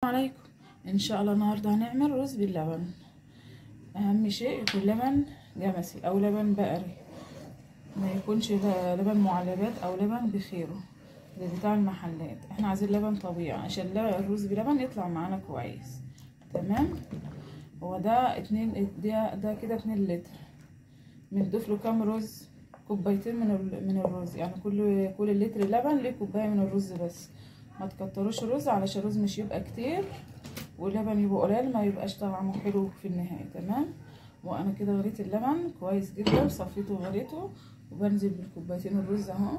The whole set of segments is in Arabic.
عليكم. ان شاء الله النهارده هنعمل رز باللبن. اهم شيء يكون لبن جمسي او لبن بقري، ما يكونش لبن معلبات او لبن بخيره ده بتاع المحلات. احنا عايزين لبن طبيعي عشان الرز بلبن يطلع معانا كويس. تمام. هو ده ده كده 2 لتر. بنضيف له كام رز؟ كوبايتين من الرز، يعني كل لتر لبن ليه كوبايه من الرز بس. ما تكتروش الرز علشان الرز مش يبقى كتير واللبن يبقى قليل ما يبقاش طعمه حلو في النهايه. تمام. وانا كده غليت اللبن كويس جدا، صفيته وغليته، وبنزل بالكوبايتين الرز اهو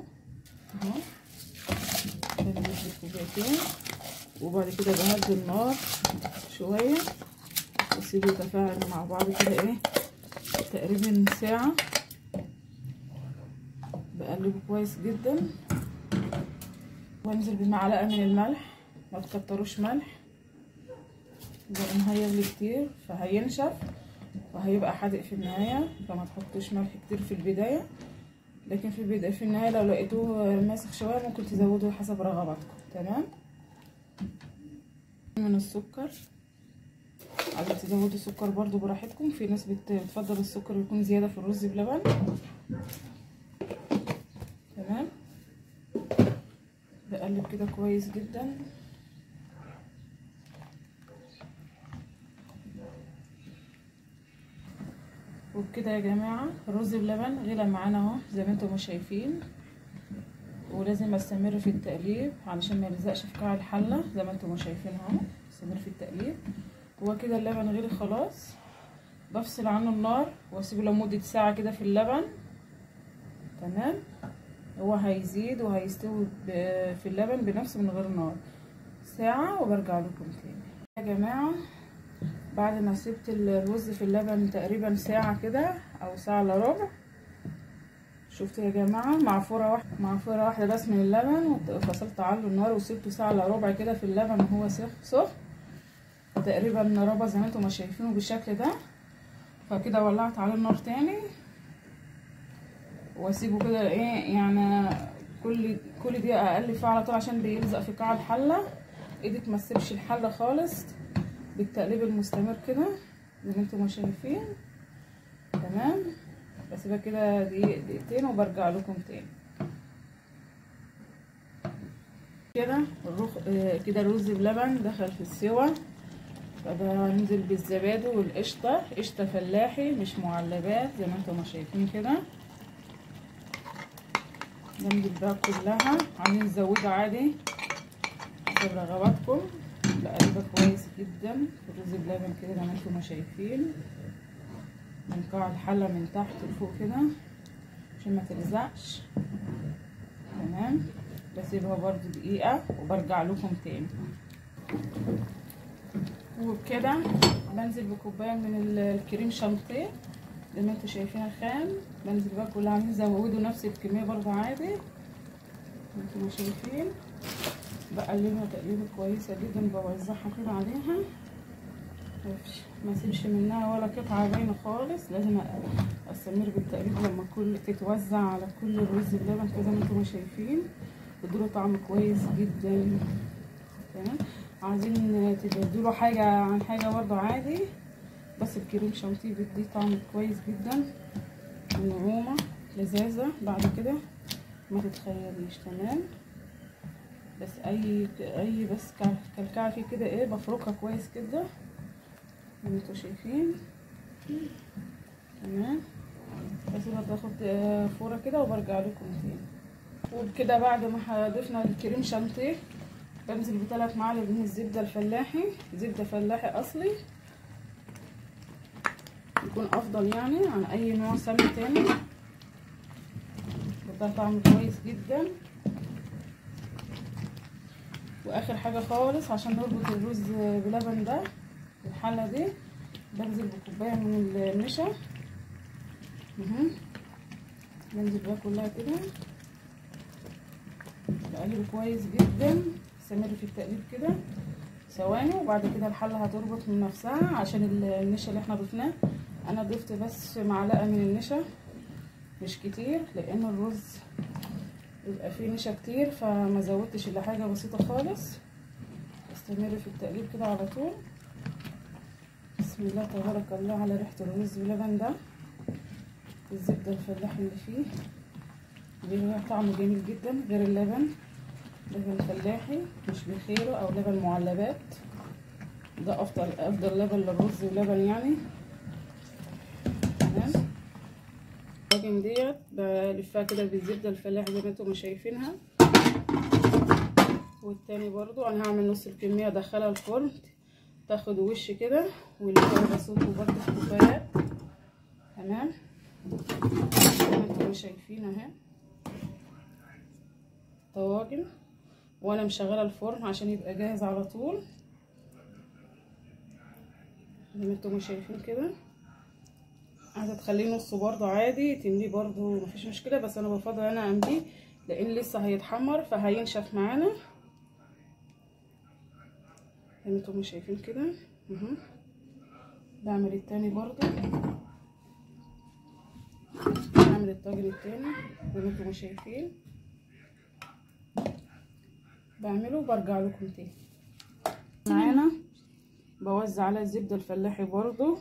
بنزل بالكوبايتين، وبعد كده بهدي النار شويه واسيبه يتفاعل مع بعض كده تقريبا ساعه. بقلبه كويس جدا وانزل بمعلقه من الملح، ما تكتروش ملح لان هيغلي كتير فهينشف وهيبقى حادق في النهايه، فما تحطوش ملح كتير في البدايه، لكن في النهايه لو لقيتوه ماسخ شويه ممكن تزودوه حسب رغباتكم. تمام. من السكر، عايزين تزودوا سكر برضو براحتكم، في ناس بتفضل السكر يكون زياده في الرز بلبن. تمام. بقلب كده كويس جدا. وبكده يا جماعه الرز بلبن غلى معانا اهو زي ما انتم شايفين، ولازم استمر في التقليب علشان ما يلزقش في قاع الحله زي ما انتم شايفين اهو. استمر في التقليب. هو كده اللبن غلي خلاص، بفصل عنه النار واسيبه لمده ساعه كده في اللبن. تمام. هو هيزيد وهيستوي في اللبن بنفسه من غير نار ساعه، وبرجع لكم تاني يا جماعه. بعد ما سبت الرز في اللبن تقريبا ساعه كده او ساعه الا ربع، شفتوا يا جماعه معفوره واحده بس من اللبن، وفصلت عنه النار وسبته ساعه الا ربع كده في اللبن وهو سخن تقريبا ربع زي ما انتم شايفينه بالشكل ده. فكده ولعت عليه النار تاني واسيبه كده يعني كل دقيقه اقلب فيه على طول عشان بيلزق في قاع الحله. ايدك ما تسيبش الحله خالص بالتقليب المستمر كده زي ما انتم شايفين. تمام. بسيبها كده دقيقتين وبرجع لكم تاني. كده الرز بلبن دخل في السوا. فبنزل بالزبادي والقشطه، قشطه فلاحي مش معلبات زي ما انتم شايفين كده. بنزل بقى كلها، عايزين تزودوا عادي حسب رغباتكم. بقلبها كويس جدا في الرز بلبن كده زي ما انتم شايفين، من قاع الحله من تحت لفوق كده عشان ما تلزقش. تمام. بسيبها برضو دقيقه وبرجع لكم تاني. وبكده بنزل بكوبايه من الكريم شانتيه زي ما انتم شايفين الخام. بنزل بقى كلها، عايزين تزودوا نفس الكميه برضو عادي انتم شايفين. بقلبها تقليبه كويسه جدا، بوزعها كده عليها ما اسيبش منها ولا قطعه باينه خالص. لازم استمر بالتقليب لما تتوزع على كل الرز بلبن كده زي ما انتم شايفين، بتديله طعم كويس جدا. تمام. عايزين تبدلوا حاجه عن حاجه برضو عادي، بس الكريم شانتيه بيديه طعم كويس جدا ونعومه لذاذه بعد كده ما تتخيليش. تمام. بس بس كلكعه فيه كده بفركها كويس كده زي ما انتوا شايفين. تمام. بسيبها تاخد فوره كده وبرجع لكم تاني. وبكده بعد ما ضفنا الكريم شانتيه بنزل ب3 معالق من الزبده الفلاحي، زبده فلاحي اصلي يكون افضل يعني عن اي نوع سمنه تاني، بيديها طعم كويس جدا. واخر حاجه خالص عشان نربط الرز بلبن ده في الحله دي، بنزل بكوبايه من النشا. بنزل بقى كلها كده، بقلب كويس جدا. استمر في التقليب كده ثواني، وبعد كده الحله هتربط من نفسها عشان النشا اللي احنا ضفناه. انا ضفت بس معلقه من النشا مش كتير لان الرز بيبقى فيه نشا كتير، فما زودتش الا حاجه بسيطه خالص. استمر في التقليب كده على طول. بسم الله تبارك الله على ريحه الرز بلبن ده، الزبده الفلاح اللي فيه بيبقى طعمه جميل جدا، غير اللبن فلاحي مش بخيره او لبن معلبات. ده افضل لبن للرز ولبن يعني. تمام. الطاجن ديت بلفها كده بالزبده الفلاحي زي ما انتم شايفينها. والتاني برضو انا هعمل نص الكميه ادخلها الفرن تاخد وش كده، واللي هو بصوته برضو في كوبايات. تمام زي ما انتم شايفين اهي طواجن، وانا مشغله الفرن عشان يبقى جاهز على طول زي ما انتم شايفين كده. عايزه تخليه نص برضو عادي تمليه برضو مفيش مشكله، بس انا بفضل انا امليه لان لسه هيتحمر فهينشف معانا زي ما انتم شايفين كده. بعمل التاني برضو، بعمل الطاجن التاني زي ما انتم شايفين، بعمله وبرجع لكم تاني. معانا بوزع على الزبده الفلاحي برضو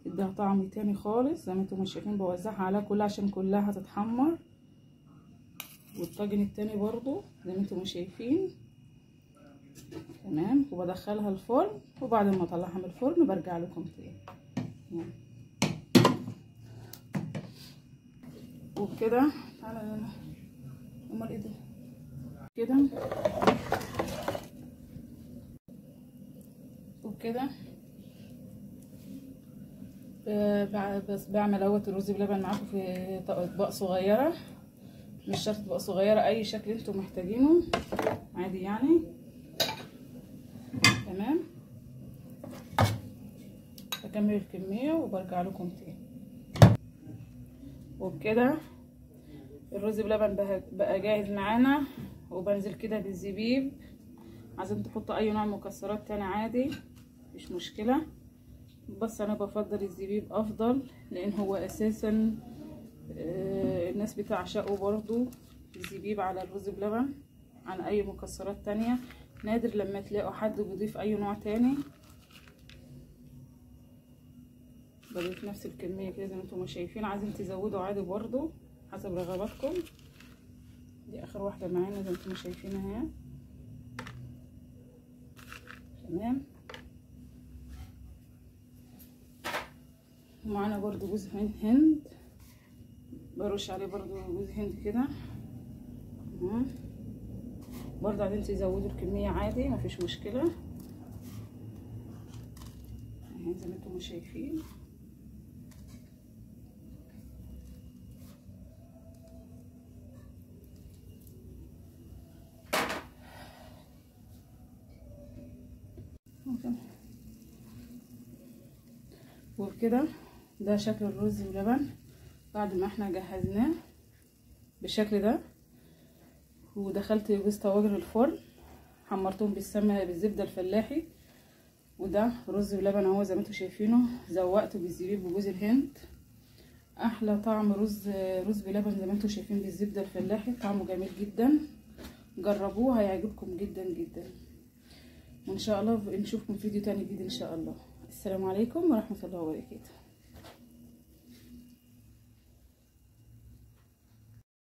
اديها طعم تاني خالص زي ما انتم شايفين، بوزعها على كلها عشان كلها هتتحمر. والطاجن التاني برضو زي ما انتم شايفين. تمام. وبدخلها الفرن، وبعد ما اطلعها من الفرن برجع لكم تاني. وبكده تعالى امال ايه ده كده. وبكده بس بعمل اهوت الرز بلبن معاكم في اطباق صغيره، مش شرط تبقى صغيره، اي شكل انتم محتاجينه عادي يعني. تمام. بكمل الكميه وبرجع لكم تاني. وبكده الرز بلبن بقى جاهز معانا. وبنزل كده بالزبيب، عايزين تحطوا اي نوع مكسرات تاني عادي مش مشكله، بس انا بفضل الزبيب افضل لان هو اساسا الناس بتعشقه برضو الزبيب على الرز بلبن عن اي مكسرات تانية. نادر لما تلاقوا حد بيضيف اي نوع تاني. بضيف نفس الكميه كده زي ما انتم شايفين، عايزين تزودوا عادي برضو حسب رغباتكم. دي اخر واحده معانا زي ما انتم شايفينها اهي. تمام. ومعانا برضو جوز هند برش عليه برضو جوز هند كده برضو. عايزين تزودوا الكميه عادي مفيش مشكله اهي زي ما انتم شايفين. وبكده ده شكل الرز بلبن بعد ما احنا جهزناه بالشكل ده. ودخلت جوز طواجن الفرن حمرتهم بالسمنه بالزبده الفلاحي. وده رز بلبن اهو زي ما انتم شايفينه، زوقته بالزبيب وجوز الهند. احلى طعم رز بلبن زي ما انتم شايفين بالزبده الفلاحي، طعمه جميل جدا. جربوه هيعجبكم جدا جدا. وان شاء الله نشوفكم في فيديو تاني جديد ان شاء الله. السلام عليكم ورحمه الله وبركاته.